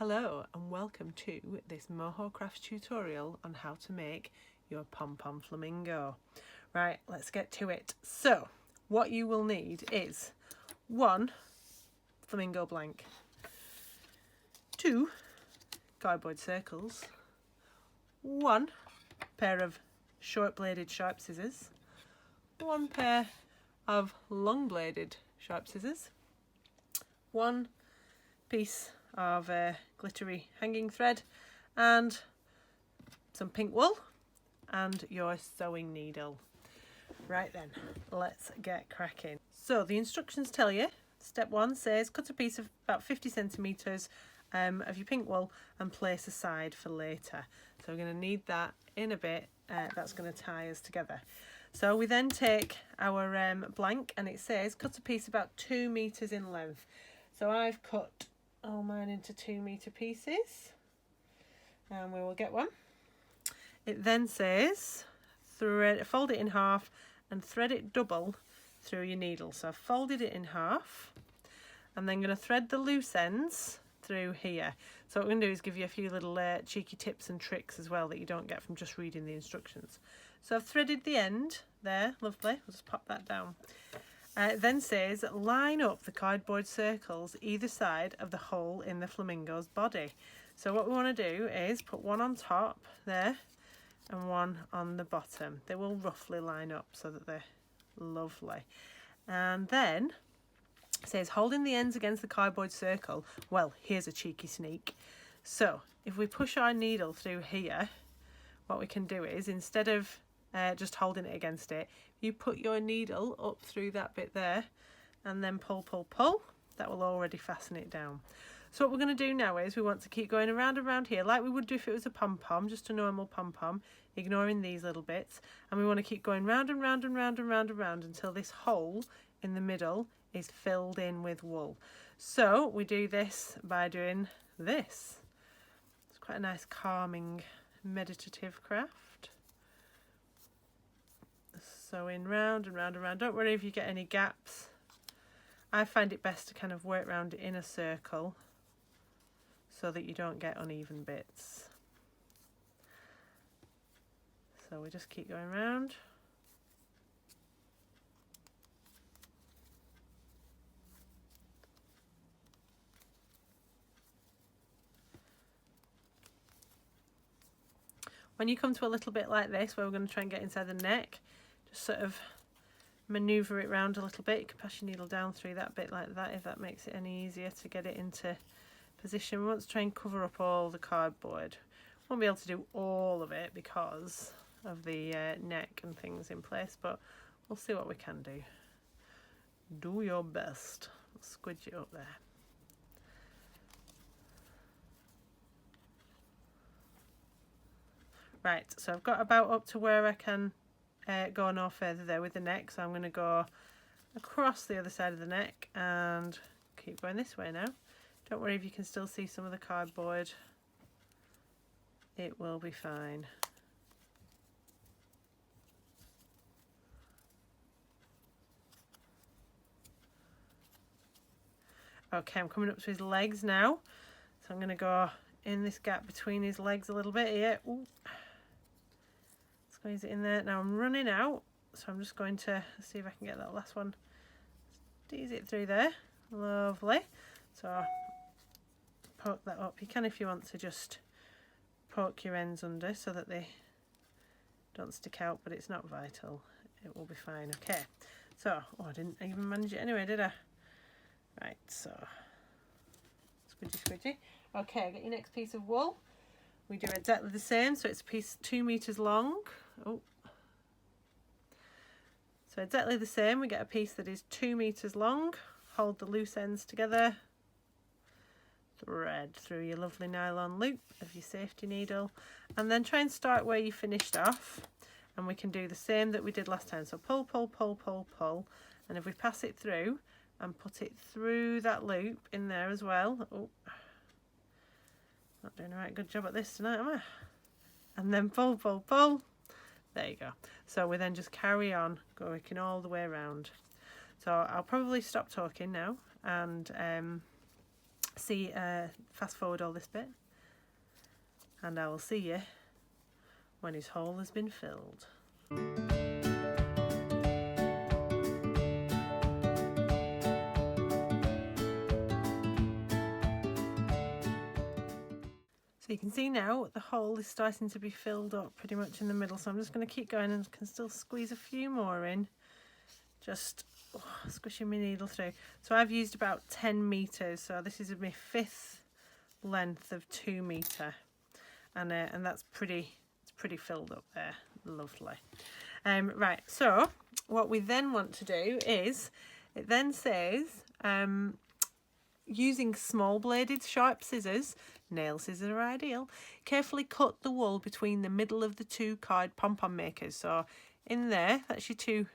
Hello and welcome to this Moho crafts tutorial on how to make your Pom Pom flamingo. Right, let's get to it. So, what you will need is 1 flamingo blank, 2 cardboard circles, 1 pair of short bladed sharp scissors, 1 pair of long bladed sharp scissors, 1 piece of glittery hanging thread, and some pink wool, and your sewing needle. Right then, let's get cracking. So the instructions tell you, step 1 says cut a piece of about 50 centimetres of your pink wool and place aside for later. So we're going to need that in a bit. That's going to tie us together. So we then take our blank, and it says cut a piece about 2 metres in length. So I've cut all mine into 2 metre pieces, and we will get one. It then says fold it in half and thread it double through your needle. So I've folded it in half and then going to thread the loose ends through here. So what we're going to do is give you a few little cheeky tips and tricks as well that you don't get from just reading the instructions. So I've threaded the end there, lovely. We'll just pop that down. It then says line up the cardboard circles either side of the hole in the flamingo's body. So what we want to do is put one on top there and one on the bottom. They will roughly line up so that they're lovely. And then it says holding the ends against the cardboard circle. Well, here's a cheeky sneak. So if we push our needle through here, what we can do is, instead of just holding it against it, you put your needle up through that bit there and then pull, pull, pull. That will already fasten it down. So what we're going to do now is we want to keep going around and around here like we would do if it was a pom-pom, just a normal pom-pom, ignoring these little bits. And we want to keep going round and round and round and round and round until this hole in the middle is filled in with wool. So we do this by doing this. It's quite a nice calming meditative craft. Sewing round and round and round. Don't worry if you get any gaps. I find it best to kind of work round it in a circle so that you don't get uneven bits. So we just keep going round. When you come to a little bit like this where we're going to try and get inside the neck, just sort of manoeuvre it round a little bit. You can pass your needle down through that bit like that if that makes it any easier to get it into position. We want to try and cover up all the cardboard. Won't be able to do all of it because of the neck and things in place, but we'll see what we can do. Do your best. Squidge it up there. Right, so I've got about up to where I can go no further there with the neck, so I'm going to go across the other side of the neck and keep going this way now. Don't worry if you can still see some of the cardboard, it will be fine. Okay, I'm coming up to his legs now, so I'm going to go in this gap between his legs a little bit here. Ooh. Squeeze it in there. Now I'm running out, so I'm just going to see if I can get that last one. Squeeze it through there. Lovely. So poke that up. You can, if you want to, just poke your ends under so that they don't stick out, but it's not vital. It will be fine. Okay. So, oh, I didn't even manage it anyway, did I? Right, so squidgy squidgy. Okay, get your next piece of wool. We do exactly the same, so it's a piece 2 metres long. Oh. So exactly the same, we get a piece that is 2 metres long. Hold the loose ends together. Thread through your lovely nylon loop of your safety needle. And then try and start where you finished off. And we can do the same that we did last time. So pull, pull, pull, pull, pull. And if we pass it through and put it through that loop in there as well. Oh. Not doing a right good job at this tonight, am I? And then pull, pull, pull. There you go. So we then just carry on, working all the way around. So I'll probably stop talking now and see, fast forward all this bit, and I will see you when his hole has been filled. So you can see now the hole is starting to be filled up pretty much in the middle, so I'm just going to keep going and can still squeeze a few more in, just squishing my needle through. So I've used about 10 metres, so this is my 5th length of 2 metre, and that's pretty filled up there. Lovely. Right, so what we then want to do is, it then says using small bladed sharp scissors, nail scissors are ideal, carefully cut the wool between the middle of the 2 card pom-pom makers. So in there, that's your 2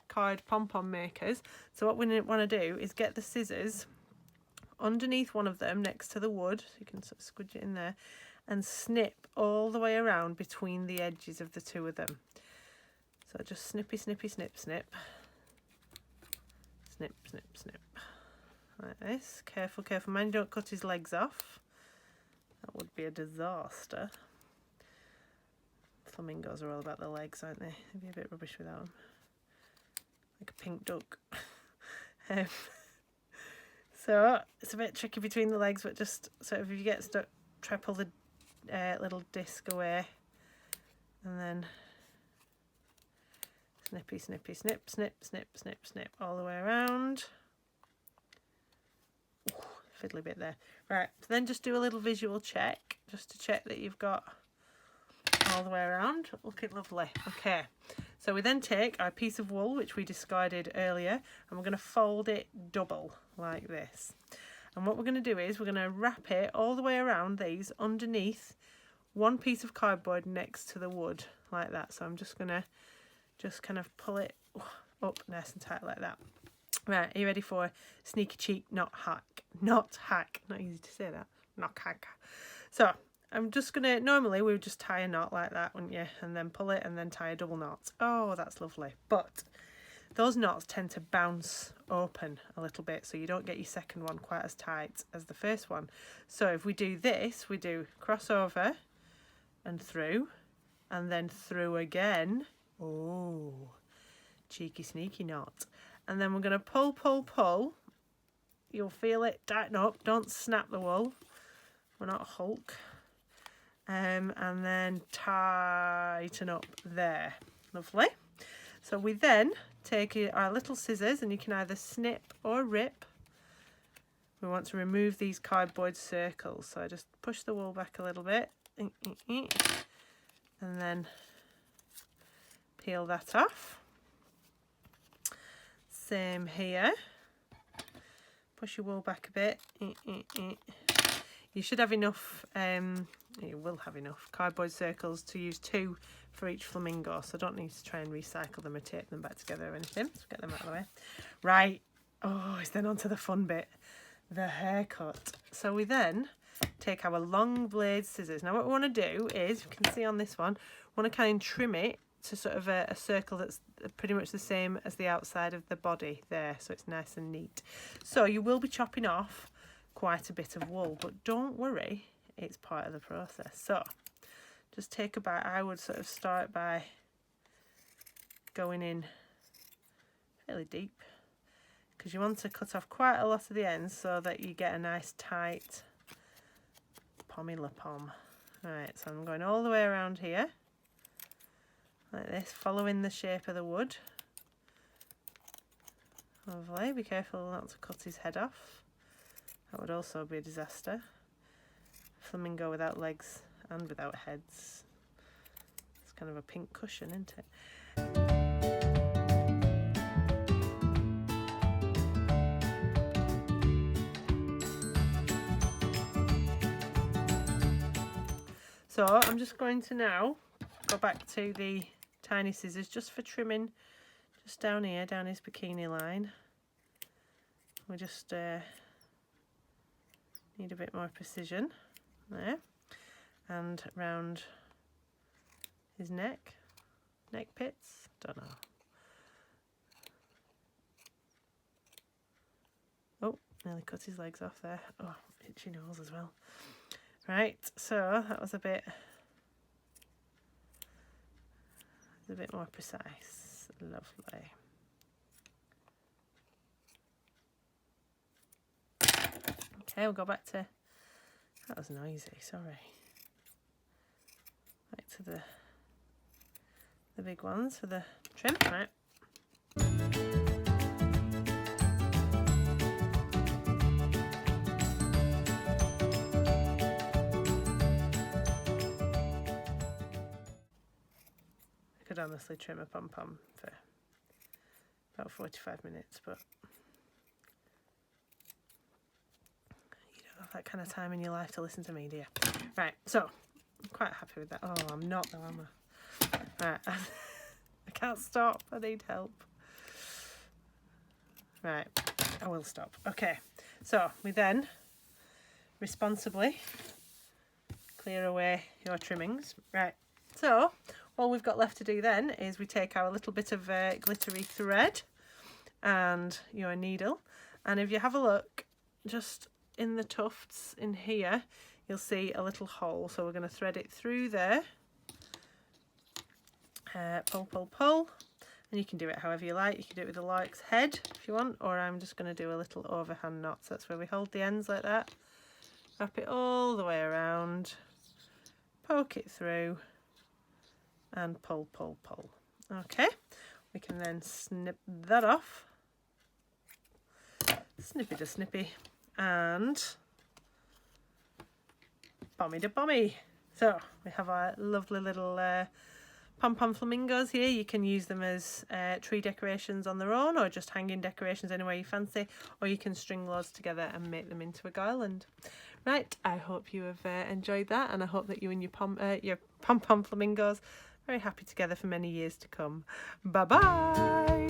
card pom-pom makers. So what we want to do is get the scissors underneath one of them next to the wood, so you can sort of squidge it in there, and snip all the way around between the edges of the 2 of them. So just snippy, snippy, snip, snip. Snip, snip, snip. Like this. Careful, careful. Mind you don't cut his legs off. That would be a disaster. Flamingos are all about the legs, aren't they? They'd be a bit rubbish without them. Like a pink duck. So it's a bit tricky between the legs, but just sort of if you get stuck, try pull the little disc away, and then snippy, snippy, snip, snip, snip, snip, snip all the way around. Ooh, fiddly bit there. Right, so then just do a little visual check, just to check that you've got all the way around. Looking lovely. Okay, so we then take our piece of wool, which we discarded earlier, and we're going to fold it double like this. And what we're going to do is we're going to wrap it all the way around these underneath one piece of cardboard next to the wood like that. So I'm just going to kind of pull it up nice and tight like that. Right, are you ready for sneaky cheek, not hack? Not hack. Not easy to say that. Not hack. So I'm just going to, normally we would just tie a knot like that, wouldn't you? And then pull it and then tie a double knot. Oh, that's lovely. But those knots tend to bounce open a little bit, so you don't get your second one quite as tight as the first one. So if we do this, we do cross over and through, and then through again. Oh, cheeky sneaky knot. And then we're going to pull, pull, pull. You'll feel it tighten up. Don't snap the wool. We're not Hulk. And then tighten up there. Lovely. So we then take our little scissors, and you can either snip or rip. We want to remove these cardboard circles. So I just push the wool back a little bit. And then peel that off. Same here. Push your wool back a bit. You should have enough, you will have enough cardboard circles to use 2 for each flamingo, so don't need to try and recycle them or tape them back together or anything. So get them out of the way. Right, oh, it's then on to the fun bit, the haircut. So we then take our long blade scissors. Now what we want to do is, you can see on this one, we want to kind of trim it to sort of a circle that's pretty much the same as the outside of the body there, so it's nice and neat. So you will be chopping off quite a bit of wool, but don't worry, it's part of the process. So just take a bite. I would sort of start by going in fairly deep, because you want to cut off quite a lot of the ends so that you get a nice tight pommy pom. Right, so I'm going all the way around here like this, following the shape of the wood. Lovely. Be careful not to cut his head off. That would also be a disaster. Flamingo without legs and without heads. It's kind of a pink cushion, isn't it? So I'm just going to now go back to the tiny scissors just for trimming, just down here, down his bikini line. We just need a bit more precision there, and round his neck pits, don't know. Oh, nearly cut his legs off there. Oh, itchy nose as well. Right, so that was a bit more precise. Lovely. Okay, we'll go back to, that was noisy, sorry. Back to the big ones for the trim, right? I could honestly trim a Pom Pom for about 45 minutes, but you don't have that kind of time in your life to listen to me, do you? Right, so I'm quite happy with that. Oh, I'm not though, am I? Right, I can't stop. I need help. Right, I will stop. Okay, so we then responsibly clear away your trimmings. Right, so all we've got left to do then is we take our little bit of glittery thread and your needle, and if you have a look just in the tufts in here, you'll see a little hole, so we're going to thread it through there. Pull, pull, pull, and you can do it however you like. You can do it with the lark's head if you want, or I'm just going to do a little overhand knot. So that's where we hold the ends like that, wrap it all the way around, poke it through, and pull, pull, pull. Okay, we can then snip that off, snippy to snippy, and bommy to bommy. So we have our lovely little Pom Pom flamingos here. You can use them as tree decorations on their own, or just hanging decorations any way you fancy, or you can string loads together and make them into a garland. Right, I hope you have enjoyed that, and I hope that you and your Pom Pom flamingos are very happy together for many years to come. Bye bye.